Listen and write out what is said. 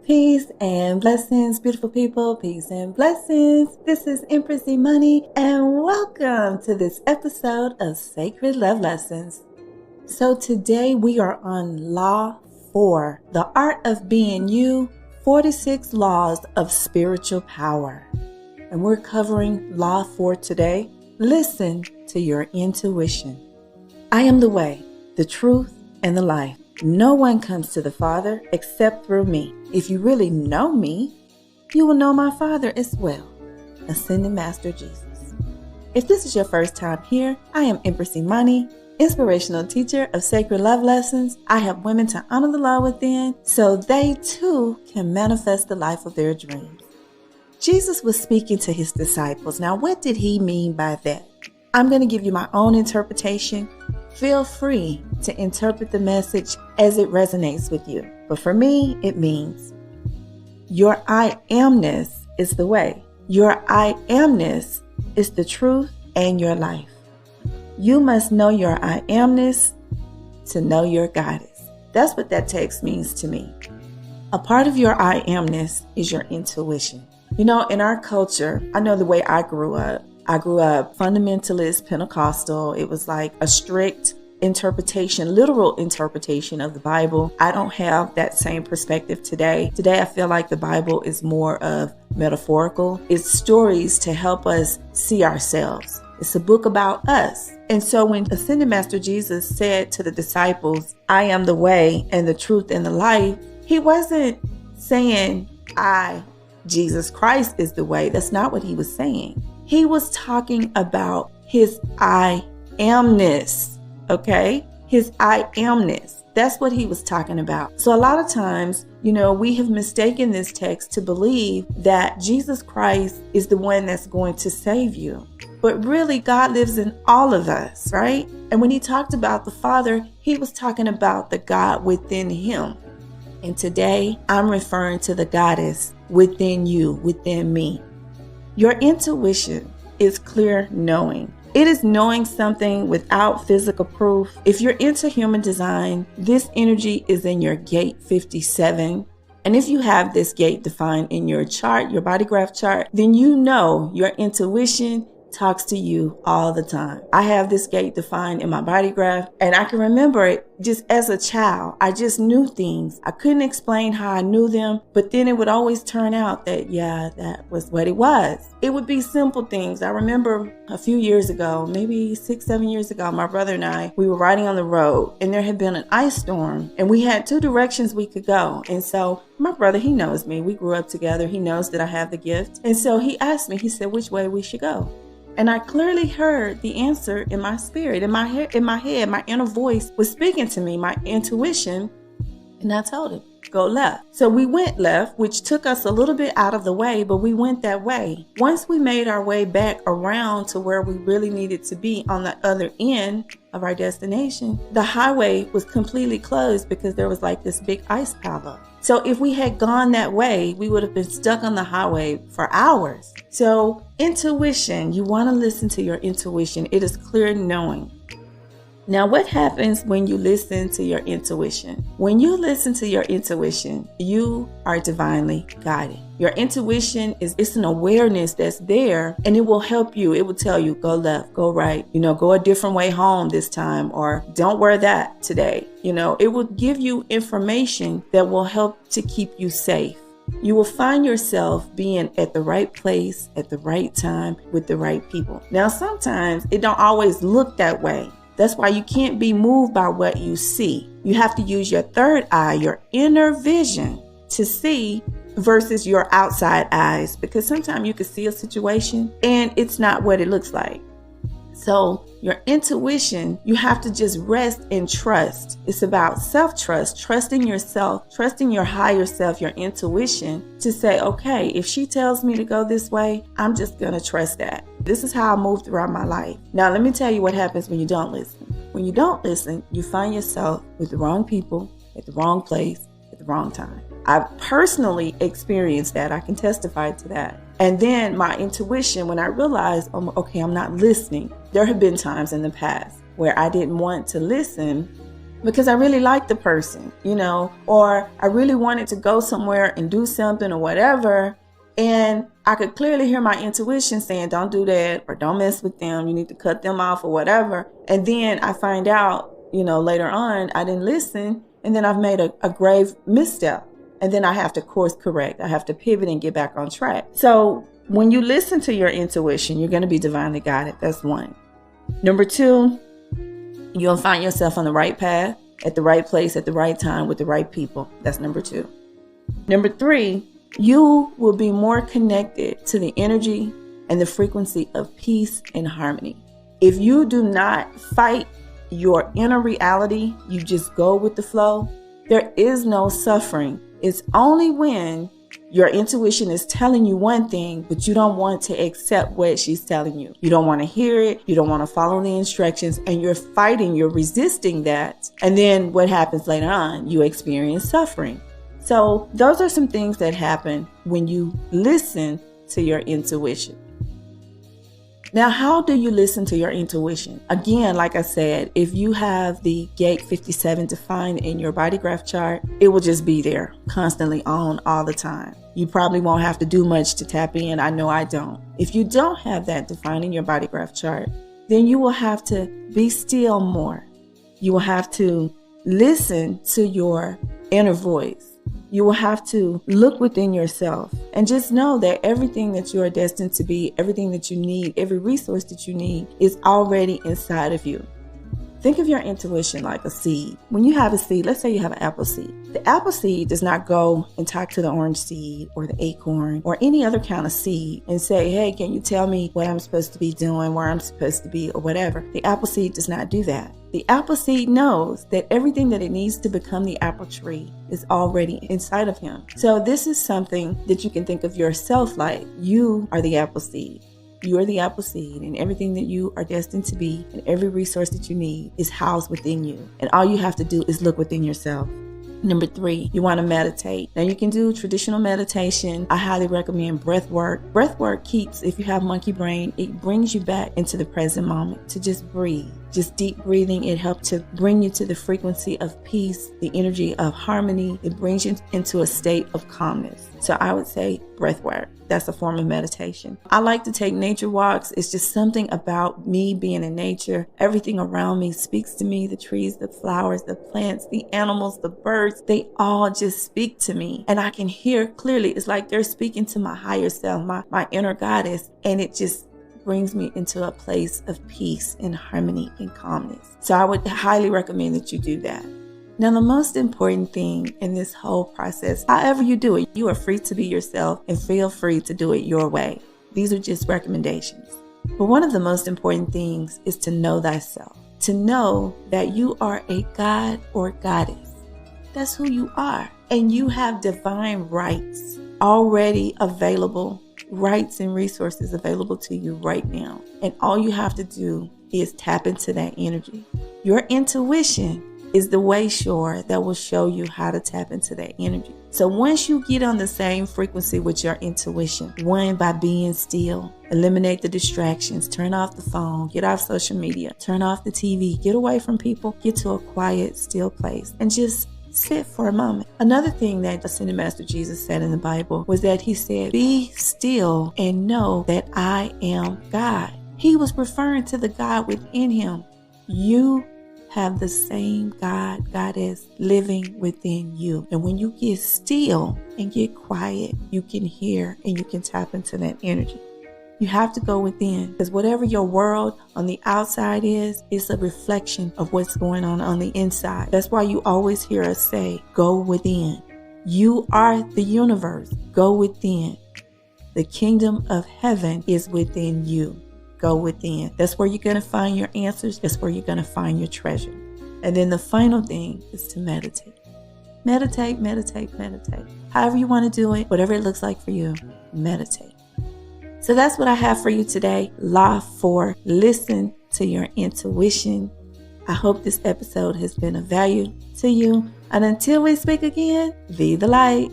Peace and blessings, beautiful people. Peace and blessings. This is Empress Money, and welcome to this episode of Sacred Love Lessons. So today we are on Law 4, The Art of Being You, 46 Laws of Spiritual Power. And we're covering Law 4 today. Listen to your intuition. I am the way, the truth, and the life. No one comes to the Father except through me. If you really know me, you will know my Father as well, Ascended Master Jesus. If this is your first time here, I am Empress Money, inspirational teacher of Sacred Love Lessons. I help women to honor the law within so they too can manifest the life of their dreams. Jesus was speaking to his disciples. Now, what did he mean by that? I'm going to give you my own interpretation. Feel free to interpret the message as it resonates with you. But for me, it means your I amness is the way. Your I amness is the truth and your life. You must know your I amness to know your goddess. That's what that text means to me. A part of your I amness is your intuition. You know, in our culture, I know the way I grew up fundamentalist, Pentecostal. It was like a strict interpretation, literal interpretation of the Bible. I don't have that same perspective today. Today, I feel like the Bible is more of metaphorical. It's stories to help us see ourselves. It's a book about us. And so when Ascended Master Jesus said to the disciples, I am the way and the truth and the life, he wasn't saying Jesus Christ is the way. That's not what he was saying. He was talking about his I amness, okay? His I amness. That's what he was talking about. So a lot of times, we have mistaken this text to believe that Jesus Christ is the one that's going to save you. But really, God lives in all of us, right? And when he talked about the Father, he was talking about the God within him. And today, I'm referring to the goddess within you, within me. Your intuition is clear knowing. It is knowing something without physical proof. If you're into human design, this energy is in your gate 57. And if you have this gate defined in your chart, your body graph chart, then you know your intuition talks to you all the time. I have this gate defined in my body graph, and I can remember it just as a child. I just knew things. I couldn't explain how I knew them, but then it would always turn out that, that was what it was. It would be simple things. I remember a few years ago, maybe 6-7 years ago, my brother and I, we were riding on the road, and there had been an ice storm, and we had 2 directions we could go. And so my brother, he knows me. We grew up together. He knows that I have the gift. And so he asked me, he said, which way we should go. And I clearly heard the answer in my spirit, in my head, my inner voice was speaking to me, my intuition. And I told him, go left. So we went left, which took us a little bit out of the way, but we went that way. Once we made our way back around to where we really needed to be on the other end of our destination, the highway was completely closed because there was like this big ice pile. So if we had gone that way, we would have been stuck on the highway for hours. So intuition, you want to listen to your intuition. It is clear knowing. Now, what happens when you listen to your intuition? When you listen to your intuition, you are divinely guided. Your intuition it's an awareness that's there, and it will help you. It will tell you, go left, go right, go a different way home this time, or don't wear that today. It will give you information that will help to keep you safe. You will find yourself being at the right place at the right time with the right people. Now, sometimes it don't always look that way. That's why you can't be moved by what you see. You have to use your third eye, your inner vision, to see versus your outside eyes. Because sometimes you can see a situation and it's not what it looks like. So your intuition, you have to just rest and trust. It's about self-trust, trusting yourself, trusting your higher self, your intuition, to say, okay, if she tells me to go this way, I'm just going to trust that. This is how I move throughout my life. Now, let me tell you what happens when you don't listen. When you don't listen, you find yourself with the wrong people, at the wrong place, at the wrong time. I've personally experienced that. I can testify to that. And then my intuition, when I realized, okay, I'm not listening. There have been times in the past where I didn't want to listen because I really like the person, or I really wanted to go somewhere and do something or whatever. And I could clearly hear my intuition saying, don't do that, or don't mess with them. You need to cut them off or whatever. And then I find out, later on, I didn't listen. And then I've made a grave misstep. And then I have to course correct. I have to pivot and get back on track. So when you listen to your intuition, you're going to be divinely guided. That's one. Number two, you'll find yourself on the right path, at the right place, at the right time, with the right people. That's number two. Number three, you will be more connected to the energy and the frequency of peace and harmony. If you do not fight your inner reality, you just go with the flow, there is no suffering. It's only when your intuition is telling you one thing, but you don't want to accept what she's telling you. You don't want to hear it. You don't want to follow the instructions, and you're fighting, you're resisting that. And then what happens later on? You experience suffering. So those are some things that happen when you listen to your intuition. Now, how do you listen to your intuition? Again, like I said, if you have the gate 57 defined in your body graph chart, it will just be there, constantly on all the time. You probably won't have to do much to tap in. I know I don't. If you don't have that defined in your body graph chart, then you will have to be still more. You will have to listen to your inner voice. You will have to look within yourself and just know that everything that you are destined to be, everything that you need, every resource that you need is already inside of you. Think of your intuition like a seed. When you have a seed, let's say you have an apple seed. The apple seed does not go and talk to the orange seed or the acorn or any other kind of seed and say, hey, can you tell me what I'm supposed to be doing, where I'm supposed to be, or whatever. The apple seed does not do that. The apple seed knows that everything that it needs to become the apple tree is already inside of him. So this is something that you can think of yourself like. You are the apple seed. You are the apple seed, and everything that you are destined to be and every resource that you need is housed within you. And all you have to do is look within yourself. Number three, you want to meditate. Now you can do traditional meditation. I highly recommend breath work. Breath work keeps, if you have monkey brain, it brings you back into the present moment to just breathe. Just deep breathing. It helps to bring you to the frequency of peace, the energy of harmony. It brings you into a state of calmness. So I would say breath work. That's a form of meditation. I like to take nature walks. It's just something about me being in nature. Everything around me speaks to me. The trees, the flowers, the plants, the animals, the birds, they all just speak to me. And I can hear clearly. It's like they're speaking to my higher self, my inner goddess. And it just brings me into a place of peace and harmony and calmness. So I would highly recommend that you do that. Now, the most important thing in this whole process, however you do it, you are free to be yourself and feel free to do it your way. These are just recommendations. But one of the most important things is to know thyself, to know that you are a god or goddess. That's who you are. And you have divine rights already available, rights and resources available to you right now. And all you have to do is tap into that energy. Your intuition is the way shore that will show you how to tap into that energy. So once you get on the same frequency with your intuition, one, by being still, eliminate the distractions, turn off the phone, get off social media, turn off the TV, get away from people, get to a quiet, still place, and just sit for a moment. Another thing that the Ascended Master Jesus said in the Bible was that he said, be still and know that I am God. He was referring to the God within him. You have the same God, goddess living within you. And when you get still and get quiet, you can hear and you can tap into that energy. You have to go within, because whatever your world on the outside is, it's a reflection of what's going on the inside. That's why you always hear us say, go within. You are the universe. Go within. The kingdom of heaven is within you. Go within. That's where you're going to find your answers. That's where you're going to find your treasure. And then the final thing is to meditate. Meditate, meditate, meditate. However you want to do it, whatever it looks like for you, meditate. So that's what I have for you today. Law 4, listen to your intuition. I hope this episode has been of value to you. And until we speak again, be the light.